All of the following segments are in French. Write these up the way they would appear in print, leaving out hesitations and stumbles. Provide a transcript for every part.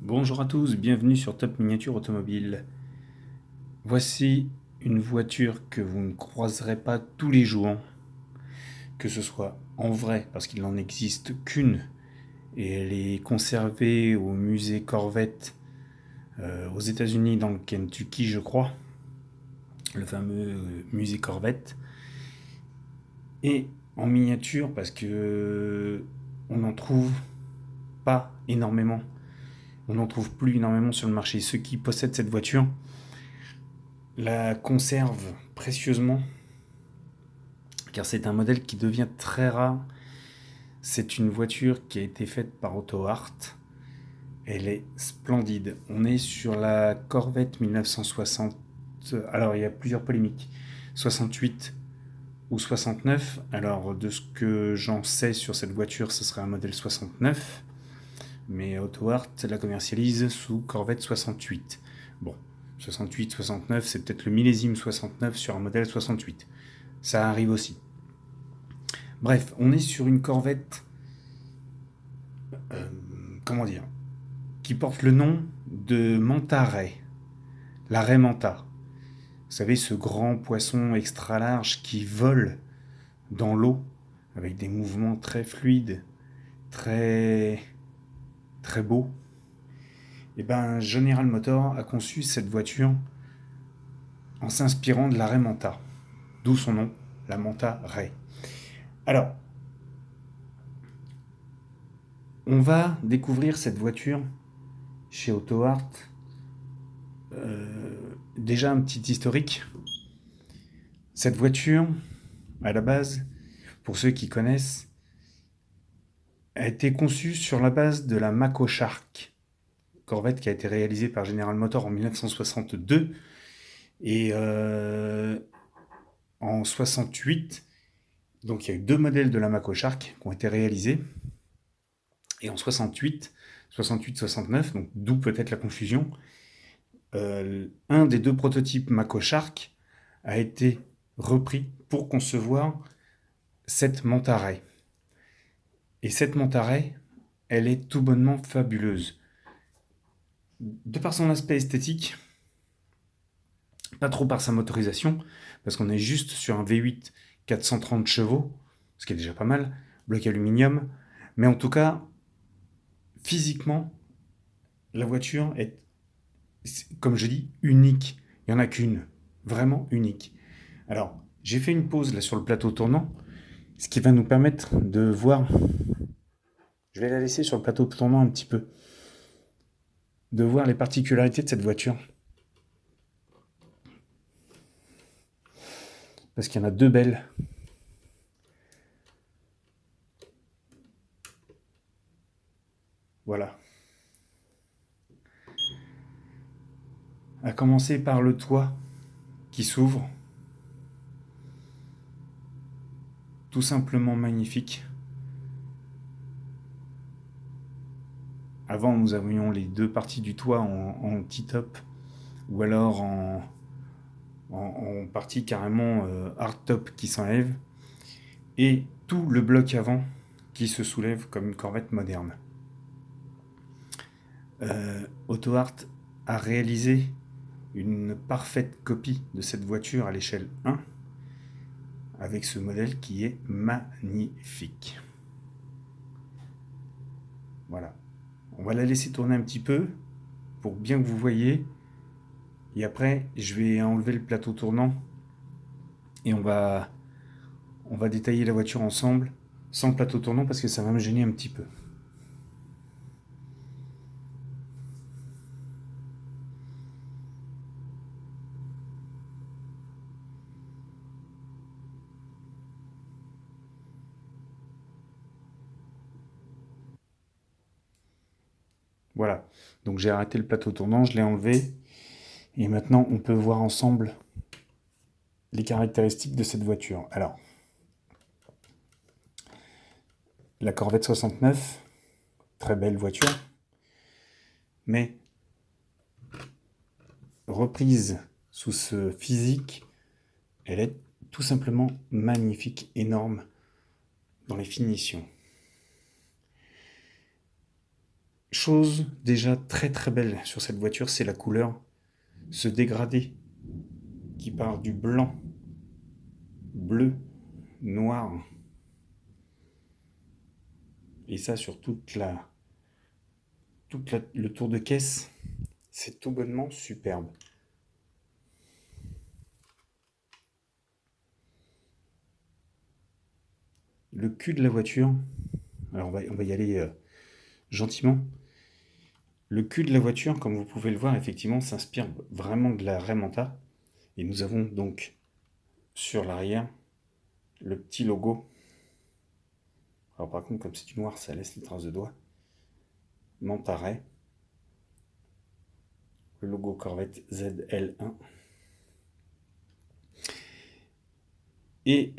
Bonjour à tous, bienvenue sur Top Miniature Automobile. Voici une voiture que vous ne croiserez pas tous les jours, que ce soit en vrai, parce qu'il n'en existe qu'une, et elle est conservée au musée Corvette aux États-Unis, dans le Kentucky, je crois, le fameux musée Corvette, et en miniature parce que on n'en trouve pas énormément. On n'en trouve plus énormément sur le marché. Ceux qui possèdent cette voiture la conservent précieusement car c'est un modèle qui devient très rare. C'est une voiture qui a été faite par Otto Hart. Elle est splendide. On est sur la Corvette 1960. Alors, il y a plusieurs polémiques. 68 ou 69. Alors, de ce que j'en sais sur cette voiture, ce serait un modèle 69. Mais Otto Hart la commercialise sous Corvette 68. Bon, 68, 69, c'est peut-être le millésime 69 sur un modèle 68. Ça arrive aussi. Bref, on est sur une Corvette, comment dire, qui porte le nom de Manta Ray, la raie Manta. Vous savez, ce grand poisson extra large qui vole dans l'eau avec des mouvements très fluides, très très beaux. Et ben, General Motors a conçu cette voiture en s'inspirant de la raie Manta, d'où son nom, la Manta Ray. Alors, on va découvrir cette voiture chez Otto Hart. Déjà un petit historique. Cette voiture, à la base, pour ceux qui connaissent, a été conçue sur la base de la Mako Shark, corvette qui a été réalisée par General Motors en 1962 et en 68. Donc il y a eu deux modèles de la Mako Shark qui ont été réalisés. Et en 68, 68-69, donc d'où peut-être la confusion, un des deux prototypes Mako Shark a été repris pour concevoir cette Manta Ray. Et cette Manta Ray, elle est tout bonnement fabuleuse. De par son aspect esthétique, pas trop par sa motorisation, parce qu'on est juste sur un V8 430 chevaux, ce qui est déjà pas mal, bloc aluminium, mais en tout cas, physiquement, la voiture est, comme je dis, unique. Il n'y en a qu'une, vraiment unique. Alors, j'ai fait une pause là sur le plateau tournant, ce qui va nous permettre de voir. Je vais la laisser sur le plateau tournant un petit peu, de voir les particularités de cette voiture. Parce qu'il y en a deux belles. Voilà. À commencer par le toit qui s'ouvre. Tout simplement magnifique. Avant, nous avions les deux parties du toit en T-top ou alors en partie carrément hardtop qui s'enlève et tout le bloc avant qui se soulève comme une corvette moderne. Otto Hart a réalisé une parfaite copie de cette voiture à l'échelle 1 avec ce modèle qui est magnifique. Voilà. On va la laisser tourner un petit peu pour bien que vous voyez. Et après, je vais enlever le plateau tournant et on va détailler la voiture ensemble sans le plateau tournant parce que ça va me gêner un petit peu. Voilà. Donc j'ai arrêté le plateau tournant, je l'ai enlevé. Et maintenant, on peut voir ensemble les caractéristiques de cette voiture. Alors, la Corvette 69, très belle voiture, mais reprise sous ce physique, elle est tout simplement magnifique, énorme dans les finitions. Chose déjà très très belle sur cette voiture, c'est la couleur, ce dégradé qui part du blanc, bleu, noir, et ça sur le tour de caisse, c'est tout bonnement superbe. Le cul de la voiture, alors on va y aller gentiment. Le cul de la voiture, comme vous pouvez le voir, effectivement, s'inspire vraiment de la Raymanta. Et nous avons donc sur l'arrière le petit logo. Alors par contre, comme c'est du noir, ça laisse les traces de doigts. Manta Ray. Le logo Corvette ZL1. Et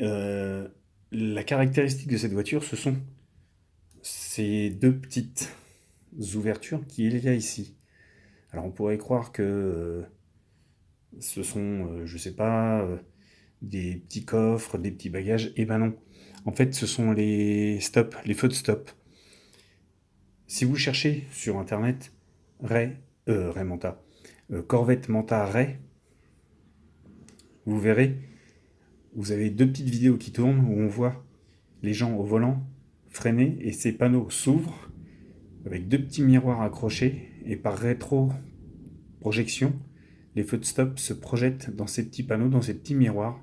la caractéristique de cette voiture, ce sont ces deux petites ouvertures qu'il y a ici. Alors on pourrait croire que ce sont, je sais pas, des petits coffres, des petits bagages. Eh ben non. En fait, ce sont les stops, les feux de stop. Si vous cherchez sur internet Ray Manta, Corvette Manta Ray, vous verrez, vous avez deux petites vidéos qui tournent où on voit les gens au volant freiner et ces panneaux s'ouvrent avec deux petits miroirs accrochés et par rétro-projection, les feux de stop se projettent dans ces petits panneaux, dans ces petits miroirs,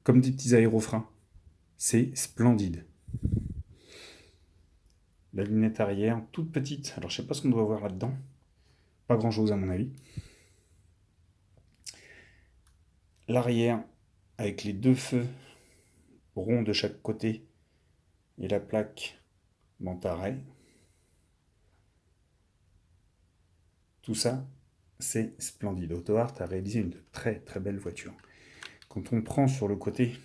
comme des petits aérofreins. C'est splendide. La lunette arrière, toute petite. Alors je sais pas ce qu'on doit voir là-dedans. Pas grand-chose à mon avis. L'arrière, avec les deux feux ronds de chaque côté et la plaque Manta Ray. Tout ça, c'est splendide. Auto Art a réalisé une très très belle voiture. Quand on prend sur le côté,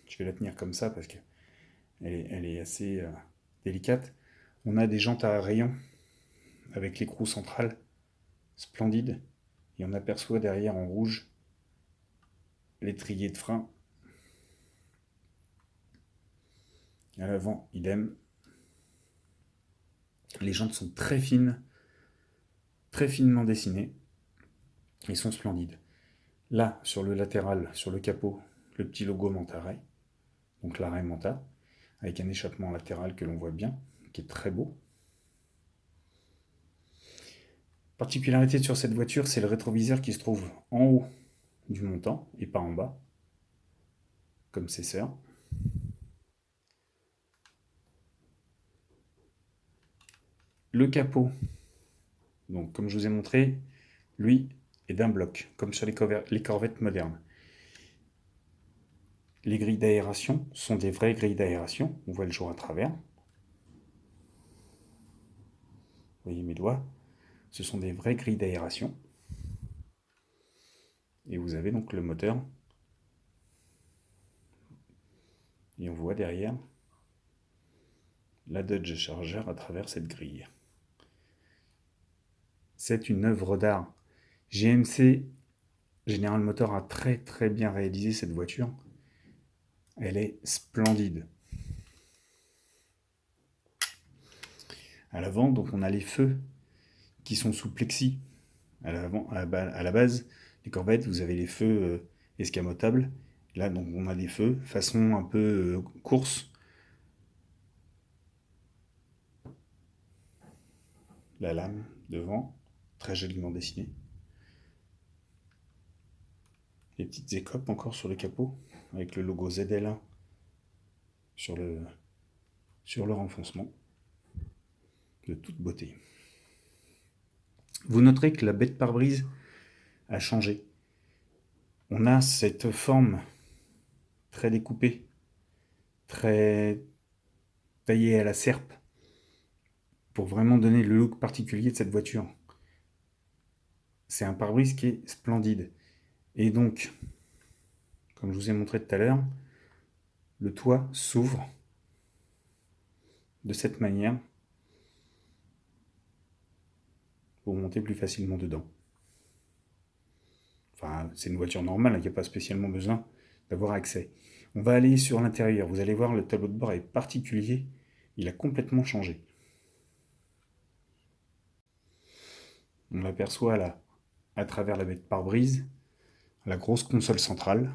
je vais la tenir comme ça parce qu'elle est assez délicate, on a des jantes à rayons avec l'écrou central, splendide, et on aperçoit derrière en rouge l'étrier de frein. À l'avant, idem. Les jantes sont très fines, très finement dessinées, ils sont splendides. Là, sur le latéral, sur le capot, le petit logo Manta Ray, donc la Ray Manta, avec un échappement latéral que l'on voit bien, qui est très beau. Particularité sur cette voiture, c'est le rétroviseur qui se trouve en haut du montant et pas en bas, comme ses sœurs. Le capot, donc comme je vous ai montré, lui est d'un bloc, comme sur les Corvettes modernes. Les grilles d'aération sont des vraies grilles d'aération, on voit le jour à travers. Vous voyez mes doigts, ce sont des vraies grilles d'aération. Et vous avez donc le moteur. Et on voit derrière la Dodge Charger à travers cette grille. C'est une œuvre d'art. GMC, General Motors, a très très bien réalisé cette voiture. Elle est splendide. À l'avant, donc on a les feux qui sont sous plexi. À la base, les Corvettes, vous avez les feux escamotables. Là, donc on a des feux façon un peu course. La lame devant, très joliment dessinée. Les petites écopes encore sur le capot, avec le logo ZL1 sur le renfoncement. De toute beauté. Vous noterez que la baie de pare-brise a changé. On a cette forme très découpée, très taillée à la serpe, pour vraiment donner le look particulier de cette voiture. C'est un pare-brise qui est splendide. Et donc, comme je vous ai montré tout à l'heure, le toit s'ouvre de cette manière pour monter plus facilement dedans. Enfin, c'est une voiture normale, il n'y a pas spécialement besoin d'avoir accès. On va aller sur l'intérieur. Vous allez voir, le tableau de bord est particulier. Il a complètement changé. On l'aperçoit là, à travers la baie de pare-brise, la grosse console centrale.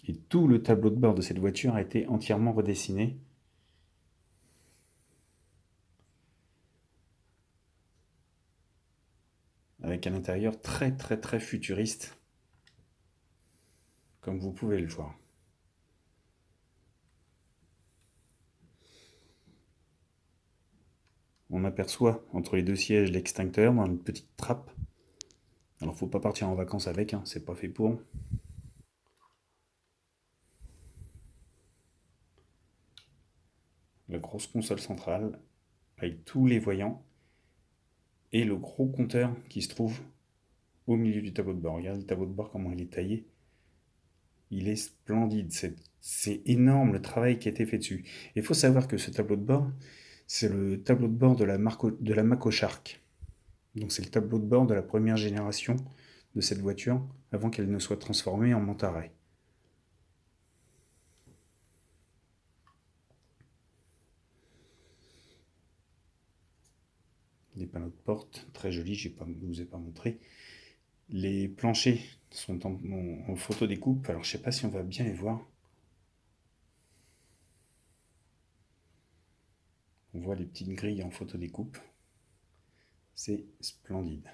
Et tout le tableau de bord de cette voiture a été entièrement redessiné. Avec un intérieur très très très futuriste, comme vous pouvez le voir. On aperçoit entre les deux sièges l'extincteur dans une petite trappe. Alors faut pas partir en vacances avec, hein, c'est pas fait pour. La grosse console centrale avec tous les voyants et le gros compteur qui se trouve au milieu du tableau de bord. Regardez le tableau de bord, comment il est taillé. Il est splendide, c'est énorme le travail qui a été fait dessus. Il faut savoir que ce tableau de bord, c'est le tableau de bord de la Mako Shark. Donc c'est le tableau de bord de la première génération de cette voiture avant qu'elle ne soit transformée en Mantaray. Des panneaux de porte très jolis, je ne vous ai pas montré. Les planchers sont en photo découpe, alors je ne sais pas si on va bien les voir. On voit les petites grilles en photo découpe. C'est splendide.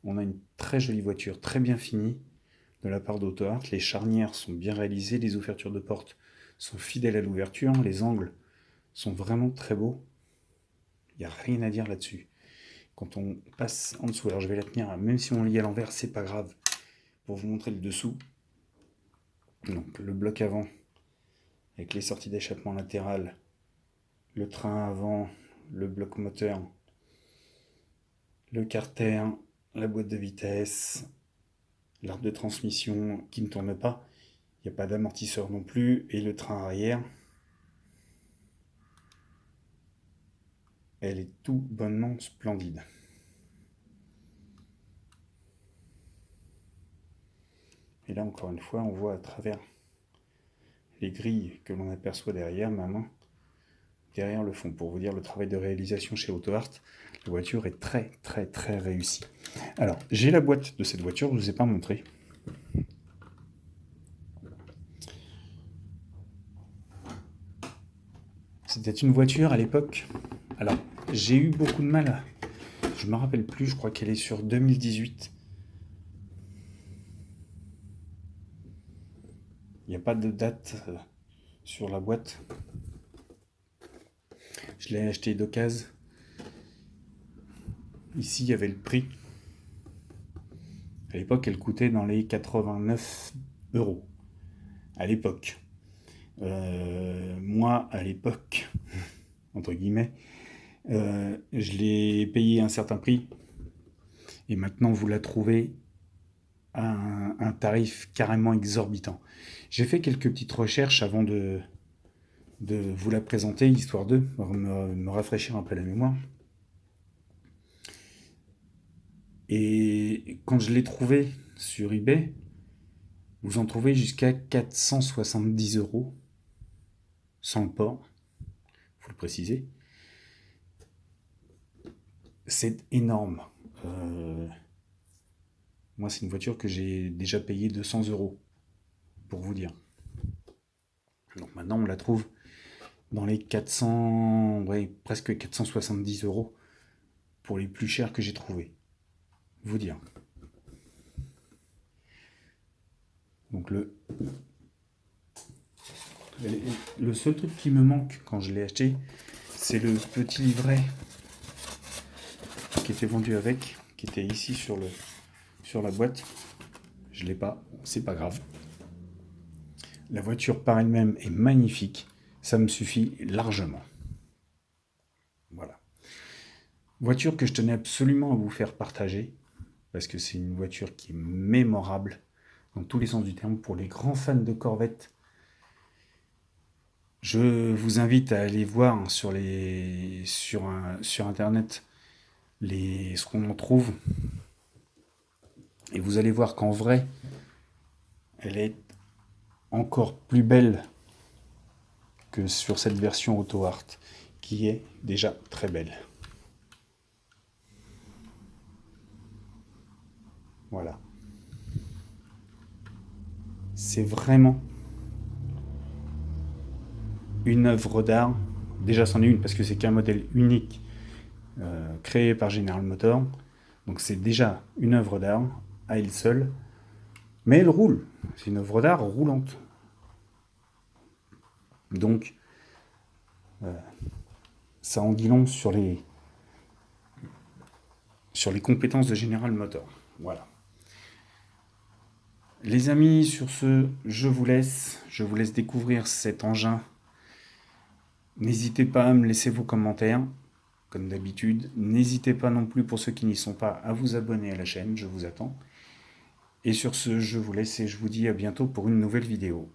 On a une très jolie voiture, très bien finie de la part d'AutoArt. Les charnières sont bien réalisées, les ouvertures de porte sont fidèles à l'ouverture, les angles sont vraiment très beaux. Il n'y a rien à dire là-dessus. Quand on passe en dessous, alors je vais la tenir, même si on lit à l'envers, c'est pas grave. Pour vous montrer le dessous, donc le bloc avant avec les sorties d'échappement latérales, le train avant, le bloc moteur, le carter, la boîte de vitesse, l'arbre de transmission qui ne tourne pas, il n'y a pas d'amortisseur non plus, et le train arrière, elle est tout bonnement splendide. Et là encore une fois, on voit à travers les grilles que l'on aperçoit derrière ma main, derrière le fond, pour vous dire le travail de réalisation chez AutoArt. La voiture est très très très réussie. Alors, j'ai la boîte de cette voiture, je ne vous ai pas montré. C'était une voiture à l'époque. Alors, j'ai eu beaucoup de mal. Je me rappelle plus, je crois qu'elle est sur 2018. Il n'y a pas de date sur la boîte. Je l'ai acheté d'occasion. Ici, il y avait le prix. À l'époque, elle coûtait dans les 89 euros. À l'époque. Moi, à l'époque, entre guillemets, je l'ai payé un certain prix. Et maintenant, vous la trouvez à un tarif carrément exorbitant. J'ai fait quelques petites recherches avant de vous la présenter, histoire de me rafraîchir un peu la mémoire. Et quand je l'ai trouvée sur eBay, vous en trouvez jusqu'à 470 euros, sans le port, il faut le préciser. C'est énorme. Moi, c'est une voiture que j'ai déjà payé 200 euros, pour vous dire. Donc maintenant, on la trouve dans les 400, ouais, presque 470 euros pour les plus chers que j'ai trouvés. Vous dire. Donc le seul truc qui me manque quand je l'ai acheté, c'est le petit livret qui était vendu avec, qui était ici sur la boîte. Je l'ai pas, c'est pas grave. La voiture par elle-même est magnifique, ça me suffit largement. Voilà. Voiture que je tenais absolument à vous faire partager, parce que c'est une voiture qui est mémorable, dans tous les sens du terme, pour les grands fans de Corvette. Je vous invite à aller voir sur internet ce qu'on en trouve. Et vous allez voir qu'en vrai, elle est encore plus belle que sur cette version AutoArt, qui est déjà très belle. Voilà. C'est vraiment une œuvre d'art. Déjà, c'en est une parce que c'est qu'un modèle unique créé par General Motors. Donc c'est déjà une œuvre d'art à elle seule. Mais elle roule. C'est une œuvre d'art roulante. Donc, ça en dit long sur les compétences de General Motors. Voilà. Les amis, sur ce, je vous laisse découvrir cet engin. N'hésitez pas à me laisser vos commentaires, comme d'habitude. N'hésitez pas non plus, pour ceux qui n'y sont pas, à vous abonner à la chaîne, je vous attends. Et sur ce, je vous laisse et je vous dis à bientôt pour une nouvelle vidéo.